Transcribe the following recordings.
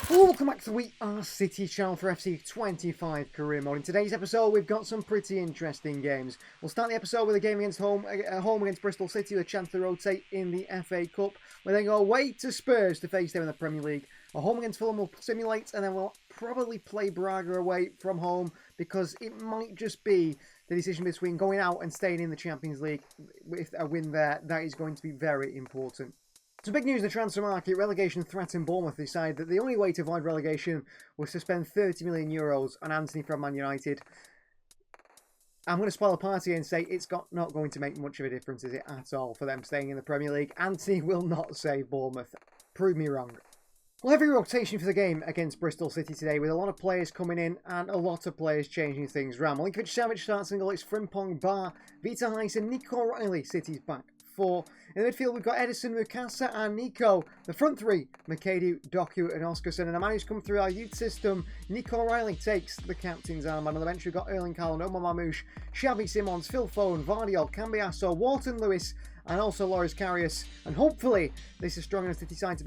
Hello, welcome back to the We Are City channel for FC 25 career mode. In today's episode, we've got some pretty interesting games. We'll start the episode with a game against home against Bristol City with a chance to rotate in the FA Cup. We then go away to Spurs to face them in the Premier League. A home against Fulham will simulate, and then we'll probably play Braga away from home because it might just be the decision between going out and staying in the Champions League. With a win there, that is going to be very important. So big news in the transfer market, relegation threatened. Bournemouth decided that the only way to avoid relegation was to spend €30 million on Anthony from Man United. I'm going to spoil the party and say it's not going to make much of a difference, is it, at all, for them staying in the Premier League. Anthony will not save Bournemouth. Prove me wrong. Well, heavy rotation for the game against Bristol City today, with a lot of players coming in and a lot of players changing things around. Milinkovic-Savic starts single, it's Frimpong, Bar, Vita Heisen and Nico Riley. City's back four. In the midfield, we've got Edison, Mukasa and Nico. The front three, Makadu, Doku and Oscarson. And a man who's come through our youth system, Nico Riley, takes the captain's armband. On the bench, we've got Erling Haaland, Omar Mamouche, Xavi Simons, Phil Foden, Vardiol, Cambiasso, Walton Lewis, and also Loris Karius. And hopefully, this is strong enough to decide to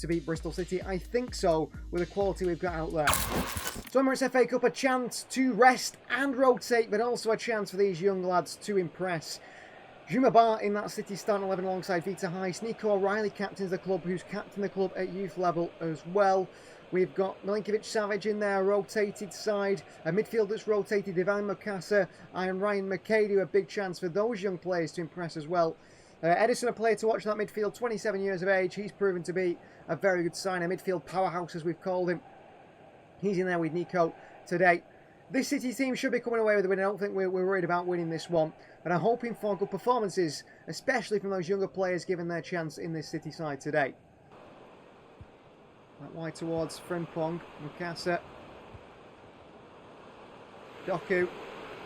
beat Bristol City. I think so, with the quality we've got out there. So Emirates FA Cup, a chance to rest and rotate, but also a chance for these young lads to impress. Juma Bar in that City starting 11 alongside Vita Heis. Nico O'Reilly captains the club, who's captained the club at youth level as well. We've got Milinkovic-Savic in there, rotated side. A midfield that's rotated, Ivan Mukasa and Ryan Makadu. A big chance for those young players to impress as well. Edison, a player to watch in that midfield, 27 years of age. He's proven to be a very good sign, a midfield powerhouse as we've called him. He's in there with Nico today. This City team should be coming away with a win. I don't think we're worried about winning this one. But I'm hoping for good performances, especially from those younger players given their chance in this City side today. That wide towards Frimpong, Mukasa. Doku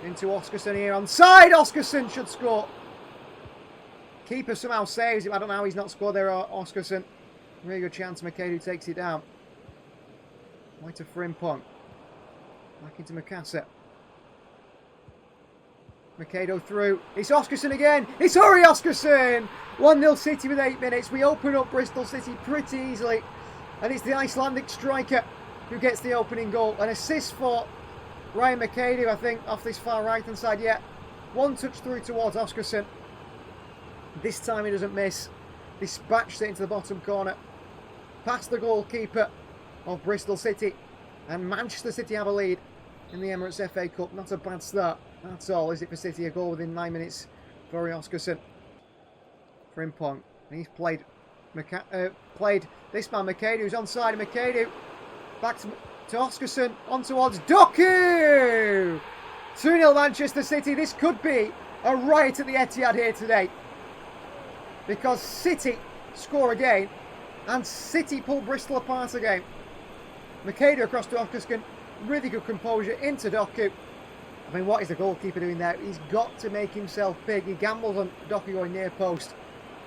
into Oscarson here. Onside! Oscarson should score. Keeper somehow saves him. I don't know how he's not scored there, Oscarson. Really good chance. Makadu takes it down. Wide to Frimpong. Back into Mukasa. Makado through. It's Oscarson again. It's Uri Oscarson. 1-0 City with 8 minutes. We open up Bristol City pretty easily. And it's the Icelandic striker who gets the opening goal. An assist for Ryan Makadu, I think, off this far right-hand side. Yeah, one touch through towards Oscarson. This time he doesn't miss. Dispatched it into the bottom corner. Past the goalkeeper of Bristol City. And Manchester City have a lead in the Emirates FA Cup. Not a bad start. That's all, is it, for City? A goal within 9 minutes for Oscarson. Frimpong. And he's played this man, Makadu, who's onside. Makadu back to Oscarson. On towards Doku! 2-0 Manchester City. This could be a riot at the Etihad here today. Because City score again. And City pull Bristol apart again. Makadu across to Oscarson. Really good composure into Doku. I mean, what is the goalkeeper doing there? He's got to make himself big. He gambles on Doku going near post.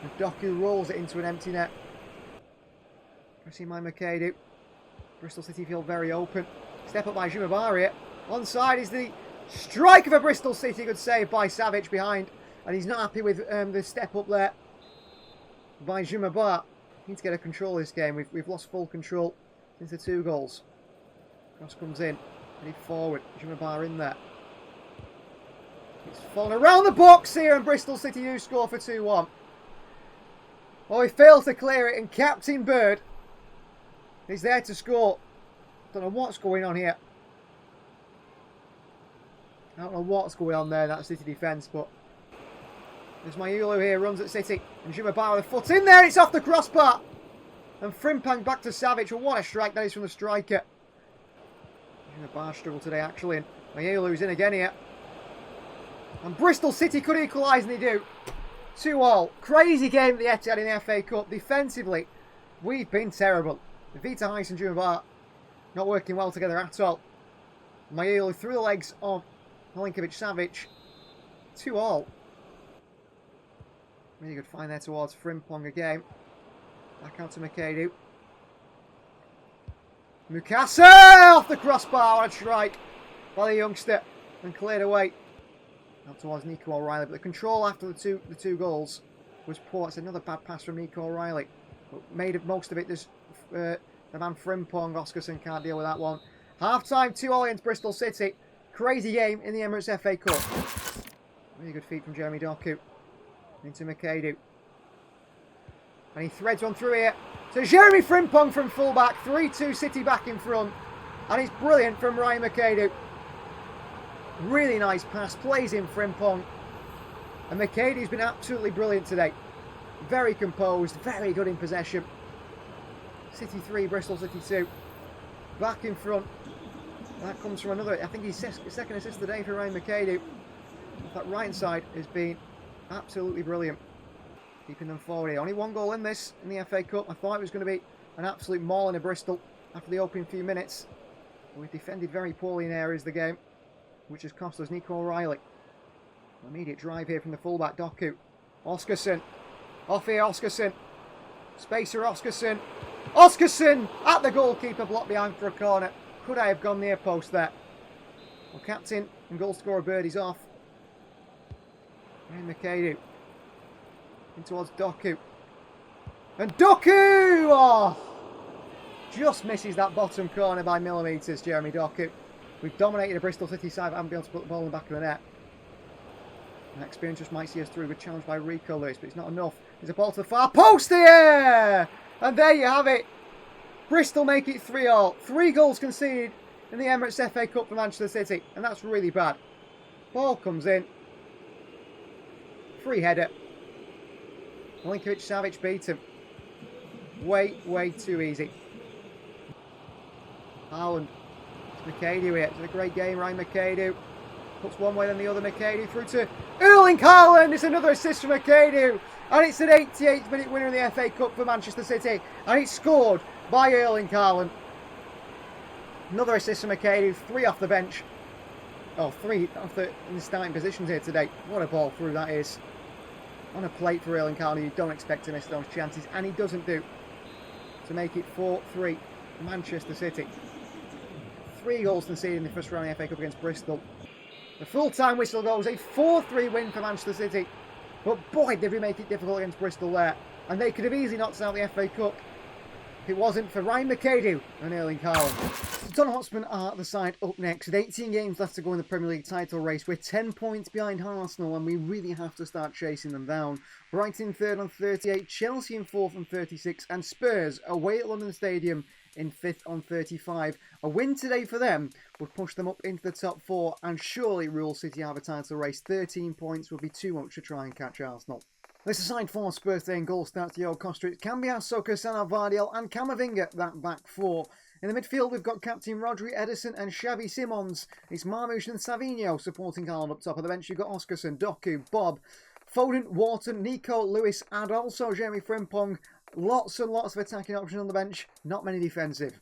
And Doku rolls it into an empty net. Pressing by Makadu. Bristol City feel very open. Step up by Juma Bar here. Onside is the striker for Bristol City. Good save by Savic behind. And he's not happy with the step up there by Juma Bar. Need to get a control of this game. We've lost full control since the 2 goals. Cross comes in. Need forward. Juma Bar in there. It's fallen around the box here, and Bristol City do score for 2-1. Oh, he fails to clear it, and Captain Bird is there to score. Don't know what's going on here. I don't know what's going on there in that City defence, but there's Mayulu here, runs at City, and Juma Bar with a foot in there. It's off the crossbar, and Frimpong back to Savic. Well, what a strike that is from the striker. Juma Bar struggled today, actually, and Mayulu's in again here. And Bristol City could equalise, and they do. 2-2. Crazy game at the Etihad in the FA Cup. Defensively, we've been terrible. Vita Heis and Juma Bar not working well together at all. Mayulu through the legs of Milinkovic-Savic. 2-2. Really good find there towards Frimpong again. Back out to Makadu. Mukasa off the crossbar. What a strike by the youngster. And cleared away. Out towards Nico O'Reilly, but the control after the two goals was poor. It's another bad pass from Nico O'Reilly, but made most of it. There's The man Frimpong, Oscarson can't deal with that one. Half-time, 2-2 against Bristol City. Crazy game in the Emirates FA Cup. Really good feed from Jeremy Doku. Into McAdoo. And he threads one through here. So Jeremy Frimpong from fullback. 3-2 City back in front. And it's brilliant from Ryan McAdoo. Really nice pass. Plays in Frimpong. And McAdoo's been absolutely brilliant today. Very composed. Very good in possession. City 3, Bristol City 2. Back in front. That comes from another, I think he's second assist today for Ryan McAdoo. That right side has been absolutely brilliant. Keeping them forward here. Only one goal in this, in the FA Cup. I thought it was going to be an absolute mauling of Bristol after the opening few minutes. But we defended very poorly in areas of the game, which has cost us. Nico O'Reilly. Immediate drive here from the fullback, Doku. Oscarson. Off here, Oscarson. Spacer, Oscarson. Oscarson at the goalkeeper, blocked behind for a corner. Could I have gone near post there? Well, captain and goal scorer Birdie's off. And McAdoo. In towards Doku. And Doku! Oh! Just misses that bottom corner by millimetres, Jeremy Doku. We've dominated the Bristol City side, but haven't been able to put the ball in the back of the net. And experience just might see us through. We're challenged by Rico Lewis, but it's not enough. There's a ball to the far post here! And there you have it. Bristol make it 3-3. 3 goals conceded in the Emirates FA Cup for Manchester City. And that's really bad. Ball comes in. Free header. Milinkovic-Savic beat him. Way too easy. Haaland. It's McAdoo here. It's a great game, Ryan McAdoo. Puts one way then the other. McAdoo through to Erling Haaland. It's another assist from McAdoo. And it's an 88th minute winner in the FA Cup for Manchester City. And it's scored by Erling Haaland. Another assist from McAdoo. 3 off the bench. Oh, 3 off the in the starting positions here today. What a ball through that is. On a plate for Erling Haaland. You don't expect to miss those chances. And he doesn't do. To make it 4-3 Manchester City. 3 goals conceded in the first round of the FA Cup against Bristol. The full-time whistle goes a 4-3 win for Manchester City. But boy, did we make it difficult against Bristol there. And they could have easily knocked out the FA Cup if it wasn't for Ryan McAdoo and Erling Haaland. Tottenham Hotspur are the side up next. With 18 games left to go in the Premier League title race. We're 10 points behind Arsenal and we really have to start chasing them down. Brighton 3rd on 38, Chelsea in 4th on 36 and Spurs away at London Stadium in 5th on 35. A win today for them would push them up into the top 4 and surely rule City out of a title race. 13 points would be too much to try and catch Arsenal. This aside for Spurs today in goal starts Diogo Costa. It can be Sissoko, Sana Vardiel and Camavinga, that back 4. In the midfield we've got captain Rodri, Edison and Xavi Simons. It's Marmoush and Savinho supporting Haaland up top. Of the bench you've got Oscarson, Doku, Bob, Foden, Wharton, Nico, Lewis and also Jeremy Frimpong. Lots and lots of attacking options on the bench, not many defensive.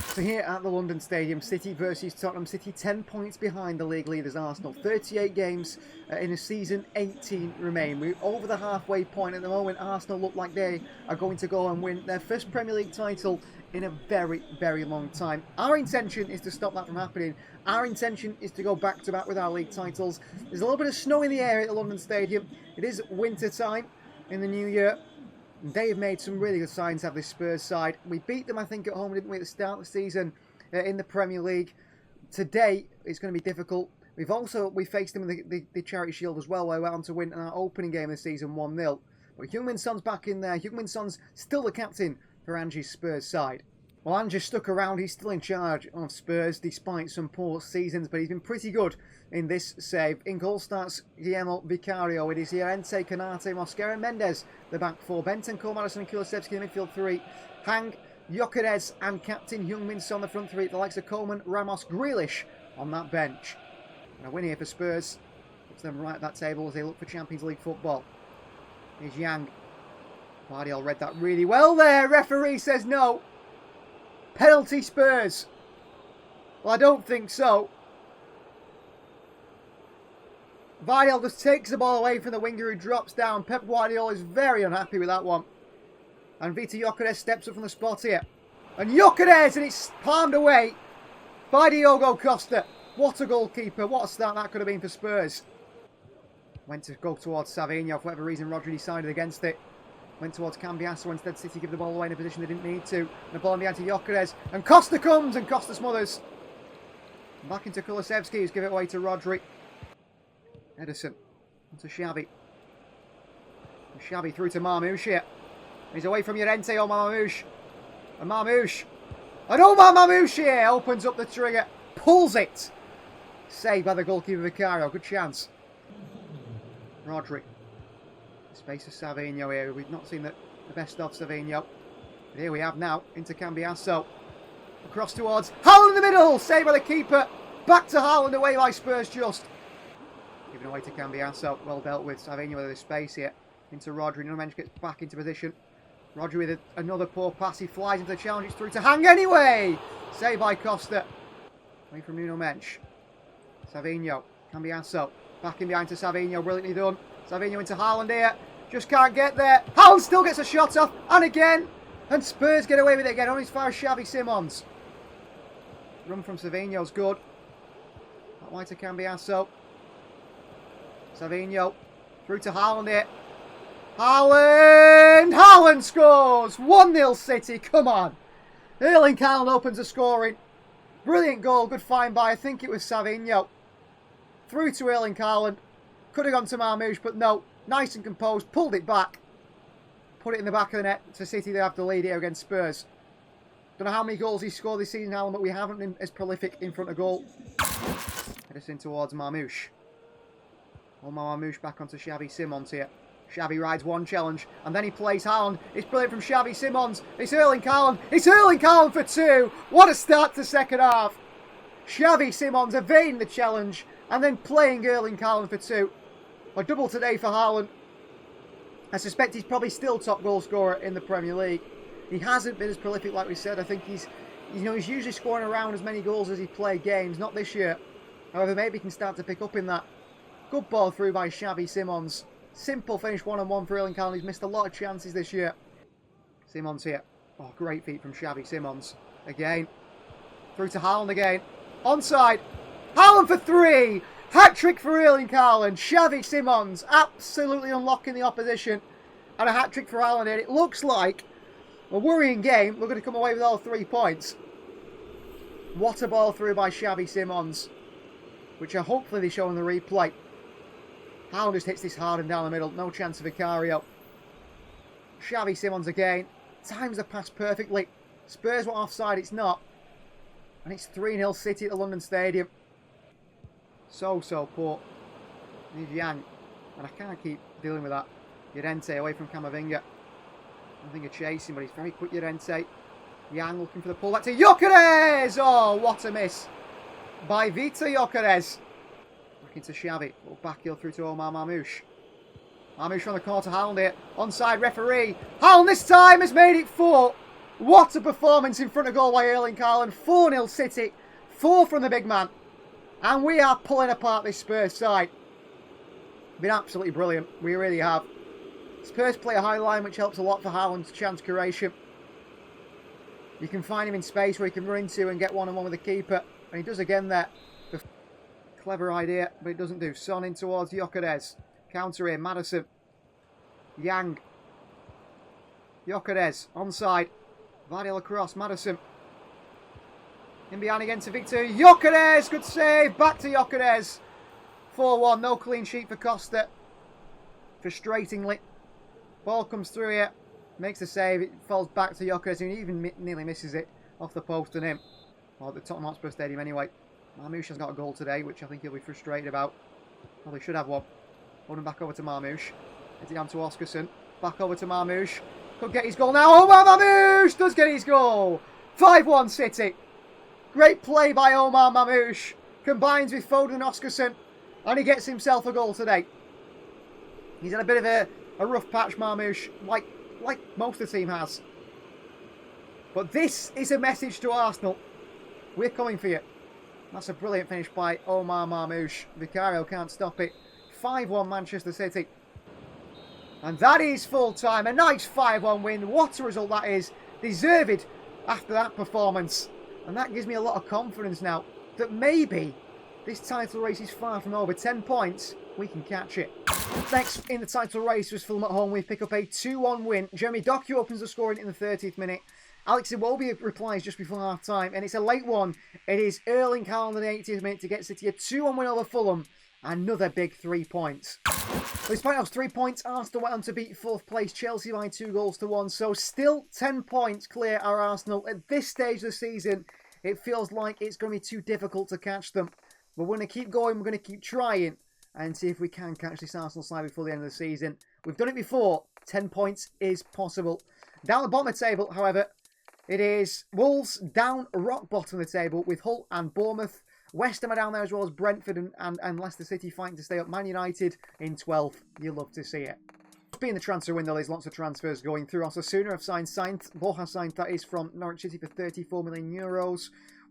So here at the London Stadium, City versus Tottenham. City 10 points behind the league leaders Arsenal. 38 games in a season, 18 remain. We're over the halfway point at the moment. Arsenal look like they are going to go and win their first Premier League title in a very long time. Our intention is to stop that from happening. Our intention is to go back to back with our league titles. There's a little bit of snow in the air at the London Stadium. It is winter time in the new year. They have made some really good signs of this Spurs side. We beat them, I think, at home, didn't we, at the start of the season in the Premier League. Today, it's going to be difficult. We faced them in the Charity Shield as well, where we went on to win our opening game of the season 1-0. But Heung-min Son's back in there. Heung-min Son's still the captain for Ange's Spurs side. Well, Ange stuck around. He's still in charge of Spurs, despite some poor seasons, but he's been pretty good in this save. In goal starts Guillermo Vicario. It is Llorente, Canate, Mosquera, Mendes, the back 4. Benton, Madison and Kulusevski in the midfield 3. Hang, Gyökeres and captain Heung-min Son the front 3. The likes of Coleman, Ramos, Grealish on that bench. And a win here for Spurs. Puts them right at that table as they look for Champions League football. Here's Yang. Vardiel read that really well there. Referee says no. Penalty Spurs. Well, I don't think so. Vardiel just takes the ball away from the winger who drops down. Pep Guardiola is very unhappy with that one. And Vita Gyökeres steps up from the spot here. And Gyökeres, and it's palmed away by Diogo Costa. What a goalkeeper. What a start that could have been for Spurs. Went to go towards Savinho. For whatever reason, Rodri decided against it. Went towards Cambiasso, instead City give the ball away in a position they didn't need to. And the ball in behind to Gyökeres. And Costa comes, and Costa smothers. Back into Kulusevski, who's given it away to Rodri. Ederson. Onto Xavi. And Xavi through to Marmoush here. He's away from Llorente, Omar Marmoush. And Marmoush. And Omar Marmoush here opens up the trigger. Pulls it. Saved by the goalkeeper Vicario. Good chance. Rodri. Space of Savinho here. We've not seen the best of Savinho. But here we have now into Cambiasso. Across towards Haaland in the middle. Saved by the keeper. Back to Haaland, away by Spurs just. Giving away to Cambiasso. Well dealt with. Savinho with the space here. Into Rodri. No mensch gets back into position. Rodri with another poor pass. He flies into the challenge. It's through to Hang anyway. Saved by Costa. Away from Nuno Mensch. Savinho. Cambiasso. Back in behind to Savinho. Brilliantly done. Savinho into Haaland here. Just can't get there. Haaland still gets a shot off. And again. And Spurs get away with it again. Only as far as Xavi Simons. Run from Savinho's good. That wide to Cambiasso. Savinho. Through to Haaland here. Haaland! Haaland scores! 1-0 City. Come on. Erling Haaland opens the scoring. Brilliant goal. Good find by, I think it was Savinho. Through to Erling Haaland. Could have gone to Marmoush, but no. Nice and composed. Pulled it back. Put it in the back of the net to City. They have the lead here against Spurs. Don't know how many goals he's scored this season, Haaland, but we haven't been as prolific in front of goal. Edison towards Marmoush. Omar Marmoush back onto Xavi Simons here. Xavi rides one challenge, and then he plays Haaland. It's brilliant from Xavi Simons. It's Erling Haaland. It's Erling Haaland for 2. What a start to second half. Xavi Simons evading the challenge, and then playing Erling Haaland for 2. A double today for Haaland. I suspect he's probably still top goal scorer in the Premier League. He hasn't been as prolific like we said. I think he's usually scoring around as many goals as he played games. Not this year. However, maybe he can start to pick up in that. Good ball through by Xavi Simons. Simple finish 1-on-1 for Erling Haaland. He's missed a lot of chances this year. Simons here. Oh, great feet from Xavi Simons. Again. Through to Haaland again. Onside. Haaland for 3. Hat-trick for Erling Haaland. Xavi Simons absolutely unlocking the opposition. And a hat-trick for Haaland here. It looks like a worrying game. We're going to come away with all 3 points. What a ball through by Xavi Simons. Which are hopefully they show in the replay. Haaland just hits this hard and down the middle. No chance of Vicario. Xavi Simons again. Times the pass perfectly. Spurs were offside. It's not. And it's 3-0 City at the London Stadium. So poor. Here's Yang. And I can't keep dealing with that. Llorente away from Camavinga. Camavinga chasing, but he's very quick, Llorente. Yang looking for the pull back to Gyökeres! Oh, what a miss. By Vitor Gyökeres. Back into Xavi. Little back heel through to Omar Marmoush. Marmoush from the corner to Haaland here. Onside referee. Haaland this time has made it 4. What a performance in front of goal by Erling Haaland. 4-0 City. 4 from the big man. And we are pulling apart this Spurs side. Been absolutely brilliant. We really have. Spurs play a high line, which helps a lot for Haaland's chance creation. You can find him in space where he can run into and get one-on-one with the keeper. And he does again there. Clever idea, but it doesn't do. Son in towards Gyökeres. Counter here, Maddison. Yang. Gyökeres, onside. Vardy across, Maddison. In behind again to Victor Gyökeres. Good save. Back to Gyökeres. 4-1. No clean sheet for Costa. Frustratingly. Ball comes through here. Makes the save. It falls back to Gyökeres, who even nearly misses it off the post and him. Or at the Tottenham Hotspur Stadium anyway. Marmoush has got a goal today, which I think he'll be frustrated about. Probably should have one. Holding back over to Marmoush. Heads it down to Oscarson. Back over to Marmoush. Could get his goal now. Omar Marmoush does get his goal. 5-1 City. Great play by Omar Marmoush. Combines with Foden and Oscarson. And he gets himself a goal today. He's had a bit of a rough patch, Marmoush, like most of the team has. But this is a message to Arsenal. We're coming for you. That's a brilliant finish by Omar Marmoush. Vicario can't stop it. 5-1 Manchester City. And that is full time. A nice 5-1 win. What a result that is. Deserved after that performance. And that gives me a lot of confidence now that maybe this title race is far from over. 10 points, we can catch it. Next in the title race was Fulham at home. We pick up a 2-1 win. Jeremy Doku opens the scoring in the 30th minute. Alex Iwobi replies just before half-time, and it's a late one. It is Erling Haaland in the 80th minute to get City a 2-1 win over Fulham. Another big 3 points. Despite those 3 points, Arsenal went on to beat 4th place Chelsea by 2-1. So still 10 points clear are Arsenal. At this stage of the season, it feels like it's going to be too difficult to catch them. But we're going to keep going, we're going to keep trying, and see if we can catch this Arsenal side before the end of the season. We've done it before. 10 points is possible. Down the bottom of the table, however, it is Wolves down rock bottom of the table with Hull and Bournemouth. West Ham are down there as well as Brentford and Leicester City fighting to stay up. Man United in 12th. You love to see it. Being the transfer window, there's lots of transfers going through. Osasuna have signed Sainz. Borja Sainz, that is, from Norwich City for €34 million.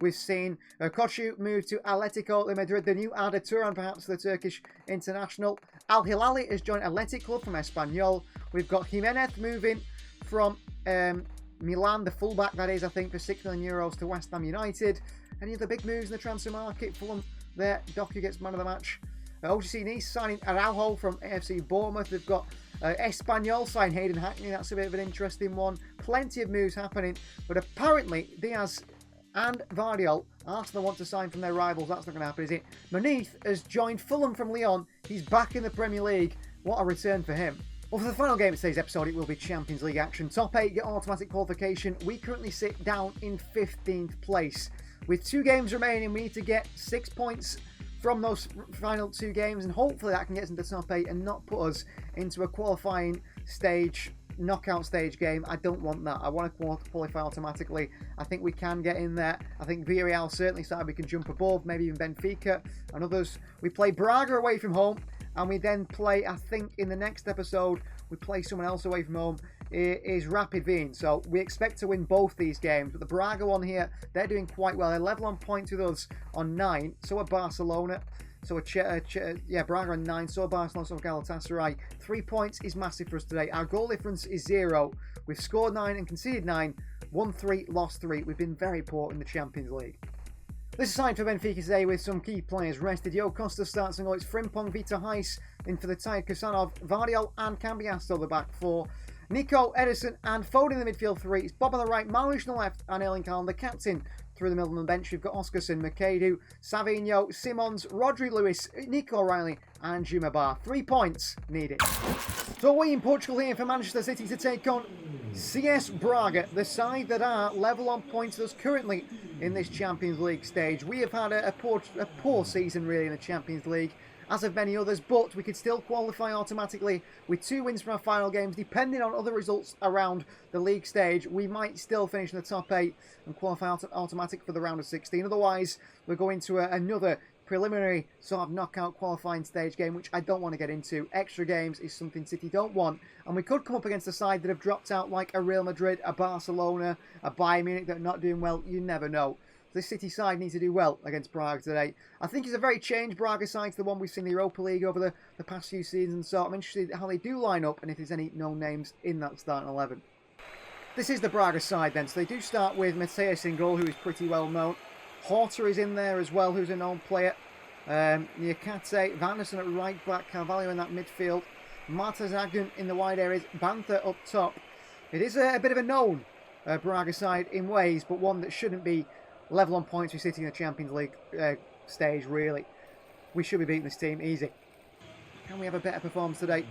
We've seen Kochu move to Atletico de Madrid. The new Arda Turan, perhaps the Turkish international. Al Hilali has joined Athletic Club from Espanyol. We've got Jimenez moving from Milan, the fullback, that is, I think, for €6 million to West Ham United. Any other big moves in the transfer market? Fulham there. Doku gets man of the match. OGC Nice signing Araujo from AFC Bournemouth. They've got Espanyol signing Hayden Hackney. That's a bit of an interesting one. Plenty of moves happening. But apparently, Diaz and Vardiol, Arsenal want to sign from their rivals. That's not going to happen, is it? Munith has joined Fulham from Lyon. He's back in the Premier League. What a return for him. Well, for the final game of today's episode, it will be Champions League action. Top 8 get automatic qualification. We currently sit down in 15th place. With 2 games remaining, we need to get 6 points from those final 2 games, and hopefully that can get us into the top 8 and not put us into a qualifying stage, knockout stage game. I don't want that. I want to qualify automatically. I think we can get in there. I think Villarreal certainly started we can jump above, maybe even Benfica and others. We play Braga away from home, and we then play, I think in the next episode, we play someone else away from home. It is Rapid Wien. So we expect to win both these games. But the Braga one here, they're doing quite well. They're level on points with us on 9. So are Barcelona. So Braga on 9. So are Barcelona. So are Galatasaray. 3 points is massive for us today. Our goal difference is 0. We've scored 9 and conceded 9. Won 3, lost 3. We've been very poor in the Champions League. This is side for Benfica today with some key players rested. Yo Costa starts and goal. It's Frimpong, Vita Heiss in for the tired Kusanov, Vardiol and Cambiasso the back 4. Nico, Edison and Foden in the midfield 3. It's Bob on the right, Malush on the left and Erling Haaland the captain through the middle of the bench. We've got Oscarson, Makedu, Savinho, Simons, Rodri Lewis, Nico O'Reilly and Jumabar. 3 points needed. So we in Portugal here for Manchester City to take on CS Braga, the side that are level on points with us currently in this Champions League stage. We have had a poor season really in the Champions League, as have many others, but we could still qualify automatically with 2 wins from our final games. Depending on other results around the league stage, we might still finish in the top 8 and qualify automatic for the round of 16. Otherwise, we're going to another preliminary sort of knockout qualifying stage game, which I don't want to get into. Extra games is something City don't want, and we could come up against a side that have dropped out like a Real Madrid, a Barcelona, a Bayern Munich that are not doing well. You never know. This City side needs to do well against Braga today. I think it's a very changed Braga side to the one we've seen in the Europa League over the past few seasons, so I'm interested in how they do line up and if there's any known names in that starting 11. This is the Braga side then, so they do start with Mateus in goal, who is pretty well known. Horta is in there as well, who's a known player. Niakate, Vanderson at right back, Carvalho in that midfield. Marta Zagun in the wide areas, Bantha up top. It is a bit of a known Braga side in ways, but one that shouldn't be level on points with City in the Champions League stage, really. We should be beating this team easy. Can we have a better performance today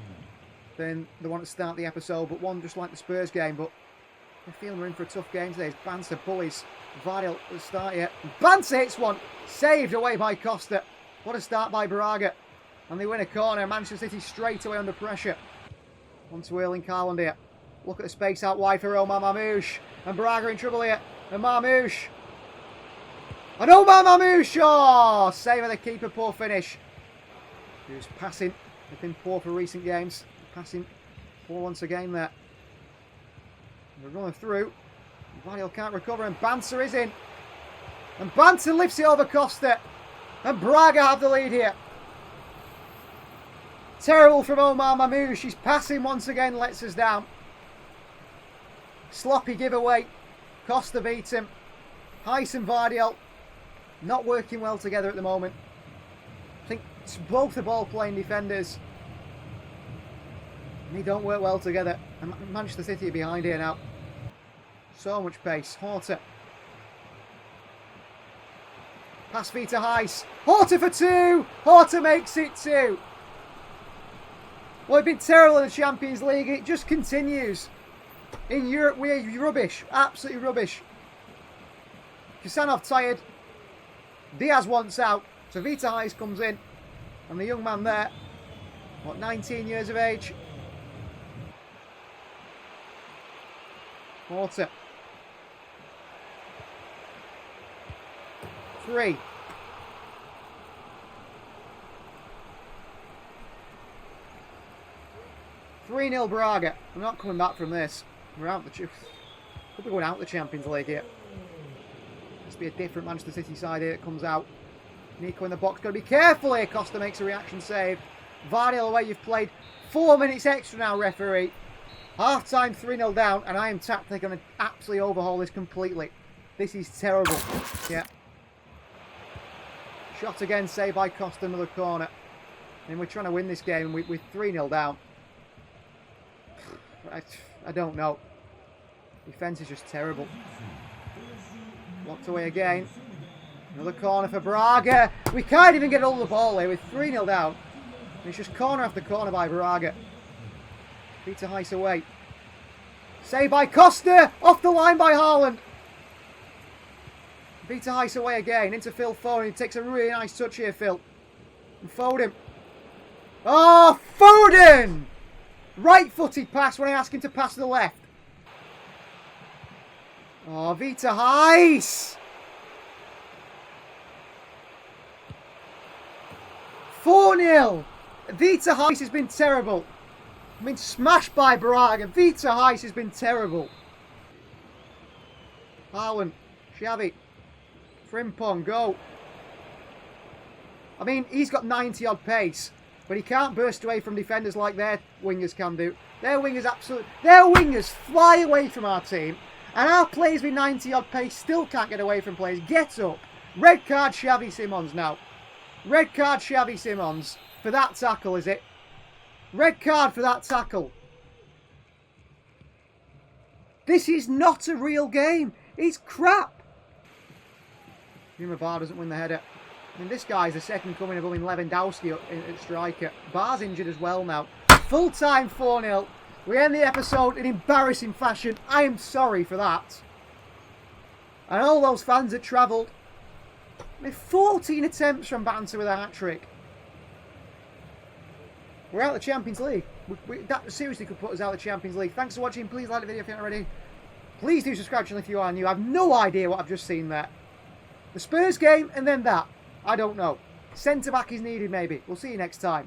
than the one to start the episode, but one just like the Spurs game, but I feel we're in for a tough game today. It's Banter bullies Vardiol at the start here. Banter hits one, saved away by Costa. What a start by Braga. And they win a corner. Manchester City straight away under pressure. On to Erling Haaland here. Look at the space out wide for Omar Mamouche. And Braga in trouble here. And Mamouche. And Omar Mamouche! Oh, save of the keeper, poor finish. Who's passing. They've been poor for recent games. Passing poor once again there. They're running through. Vardiol can't recover and Banter is in. And Banter lifts it over Costa. And Braga have the lead here. Terrible from Omar Mamouche. He's passing once again, lets us down. Sloppy giveaway. Costa beats him. Heiss and Vardiol not working well together at the moment. I think both the ball playing defenders They don't work well together. And Manchester City are behind here now. So much pace. Horta. Pass Vita Heis. Horta for 2. Horta makes it 2. Well, we've been terrible in the Champions League. It just continues. In Europe, we're rubbish. Absolutely rubbish. Kusanov tired. Diaz wants out. So Vita Heis comes in. And the young man there, what, 19 years of age? Horta. 3. "3-0 Braga. I'm not coming back from this. We're out the... Could be going out the Champions League here. Must be a different Manchester City side here that comes out. Nico in the box. Got to be careful here. Costa makes a reaction save. Vardy away. You've played 4 minutes extra now, referee. Half time, 3-0 down, and I am tactically going to absolutely overhaul this completely. This is terrible. Yeah. Shot again, saved by Costa, another corner. And we're trying to win this game, and we're 3-0 down. I don't know. Defence is just terrible. Blocked away again. Another corner for Braga. We can't even get hold of the ball here. We're 3-0 down. And it's just corner after corner by Braga. Vita Heis away. Saved by Costa. Off the line by Haaland. Vita Heis away again. Into Phil Foden. He takes a really nice touch here, Phil. And Foden. Oh, Foden! Right-footed pass when I ask him to pass to the left. Oh, Vita Heis! 4-0. Vita Heis has been terrible. I mean, smashed by Braga. Vita Heis has been terrible. Haaland. Xavi. Frimpong, go. I mean, he's got 90-odd pace, but he can't burst away from defenders like their wingers can do. Their wingers fly away from our team, and our players with 90-odd pace still can't get away from players. Get up. Red card Xavi Simons now. Red card Xavi Simons for that tackle, is it? Red card for that tackle. This is not a real game. It's crap. Bar doesn't win the header. I mean, this guy's the second coming of Lewandowski at striker. Bar's injured as well now. Full time 4-0. We end the episode in embarrassing fashion. I am sorry for that. And all those fans that travelled. I mean, 14 attempts from Banter with a hat-trick. We're out of the Champions League. That seriously could put us out of the Champions League. Thanks for watching. Please like the video if you're not already. Please do subscribe if you are new. I have no idea what I've just seen there. The Spurs game and then that. I don't know. Centre back is needed maybe. We'll see you next time.